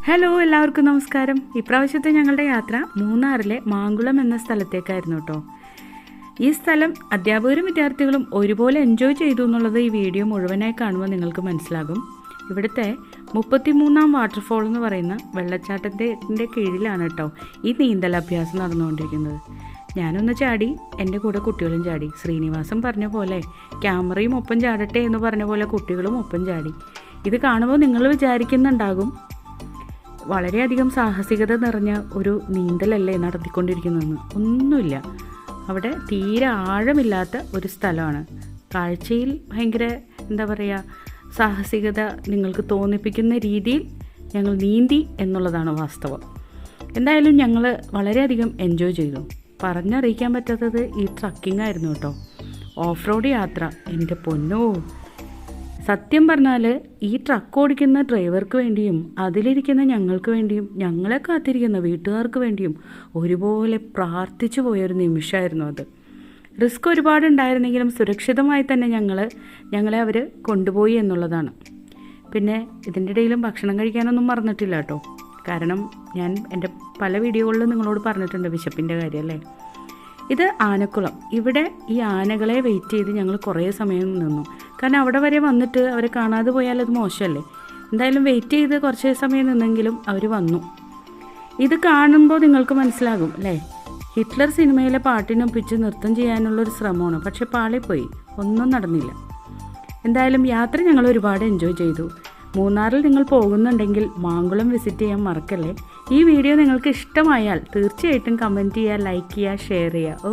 Hello, എല്ലാവർക്കും നമസ്കാരം. ഇപ്രാവശ്യത്തെ ഞങ്ങളുടെ യാത്ര മൂന്നാറിലെ മാങ്കുളം എന്ന സ്ഥലത്തേക്കായിരുന്നു കേട്ടോ. ഈ സ്ഥലം അധ്യാപകരും വിദ്യാർത്ഥികളും ഒരുപോലെ എൻജോയ് ചെയ്തു എന്നുള്ളത് ഈ വീഡിയോ മുഴുവനായി കാണുമ്പോൾ നിങ്ങൾക്ക് മനസ്സിലാകും. ഇവിടുത്തെ 33-ാം വാട്ടർഫോൾ എന്ന് പറയുന്ന വെള്ളച്ചാട്ടത്തിൻ്റെ കീഴിലാണ് കേട്ടോ ഈ നീന്തലഭ്യാസം നടന്നുകൊണ്ടിരിക്കുന്നത്. ഞാനൊന്ന് ചാടി, എൻ്റെ കൂടെ കുട്ടികളും ചാടി. ശ്രീനിവാസൻ പറഞ്ഞ പോലെ ക്യാമറയും ഒപ്പം ചാടട്ടെ എന്ന് പറഞ്ഞ പോലെ കുട്ടികളും ഒപ്പം ചാടി. ഇത് കാണുമ്പോൾ നിങ്ങൾ വിചാരിക്കുന്നുണ്ടാകും, വളരെയധികം സാഹസികത നിറഞ്ഞ ഒരു നീന്തലല്ലേ നടത്തിക്കൊണ്ടിരിക്കുന്നതെന്ന്. ഒന്നുമില്ല, അവിടെ തീരെ ആഴമില്ലാത്ത ഒരു സ്ഥലമാണ്. കാഴ്ചയിൽ ഭയങ്കര എന്താ പറയുക, സാഹസികത നിങ്ങൾക്ക് തോന്നിപ്പിക്കുന്ന രീതിയിൽ ഞങ്ങൾ നീന്തി എന്നുള്ളതാണ് വാസ്തവം. എന്തായാലും ഞങ്ങൾ വളരെയധികം എൻജോയ് ചെയ്തു. പറഞ്ഞറിയിക്കാൻ പറ്റാത്തത് ഈ ട്രക്കിംഗ് ആയിരുന്നു കേട്ടോ. ഓഫ് റോഡ് യാത്ര, എൻ്റെ പൊന്നോ! സത്യം പറഞ്ഞാൽ ഈ ട്രക്ക് ഓടിക്കുന്ന ഡ്രൈവർക്ക് വേണ്ടിയും അതിലിരിക്കുന്ന ഞങ്ങൾക്ക് വേണ്ടിയും ഞങ്ങളെ കാത്തിരിക്കുന്ന വീട്ടുകാർക്ക് വേണ്ടിയും ഒരുപോലെ പ്രാർത്ഥിച്ചു പോയൊരു നിമിഷമായിരുന്നു അത്. റിസ്ക് ഒരുപാടുണ്ടായിരുന്നെങ്കിലും സുരക്ഷിതമായി തന്നെ ഞങ്ങളെ അവർ കൊണ്ടുപോയി എന്നുള്ളതാണ്. പിന്നെ ഇതിൻ്റെ ഇടയിലും ഭക്ഷണം കഴിക്കാനൊന്നും മറന്നിട്ടില്ല കേട്ടോ. കാരണം ഞാൻ എൻ്റെ പല വീഡിയോകളിലും നിങ്ങളോട് പറഞ്ഞിട്ടുണ്ട് വിശപ്പിൻ്റെ കാര്യം അല്ലേ. ഇത് ആനക്കുളം. ഇവിടെ ഈ ആനകളെ വെയിറ്റ് ചെയ്ത് ഞങ്ങൾ കുറേ സമയം നിന്നു. കാരണം അവിടെ വരെ വന്നിട്ട് അവരെ കാണാതെ പോയാൽ അത് മോശമല്ലേ. എന്തായാലും വെയിറ്റ് ചെയ്ത് കുറച്ച് സമയം നിന്നെങ്കിലും അവർ വന്നു. ഇത് കാണുമ്പോൾ നിങ്ങൾക്ക് മനസ്സിലാകും അല്ലേ, ഹിറ്റ്ലർ സിനിമയിലെ പാട്ടിനൊപ്പിച്ച് നൃത്തം ചെയ്യാനുള്ളൊരു ശ്രമമാണ്. പക്ഷെ പാളിപ്പോയി, ഒന്നും നടന്നില്ല. എന്തായാലും യാത്ര ഞങ്ങൾ ഒരുപാട് എൻജോയ് ചെയ്തു. മൂന്നാറിൽ നിങ്ങൾ പോകുന്നുണ്ടെങ്കിൽ മാങ്കുളം വിസിറ്റ് ചെയ്യാൻ മറക്കല്ലേ. ഈ വീഡിയോ നിങ്ങൾക്ക് ഇഷ്ടമായാൽ തീർച്ചയായിട്ടും കമൻറ്റ് ചെയ്യുക, ലൈക്ക് ചെയ്യുക, ഷെയർ ചെയ്യുക.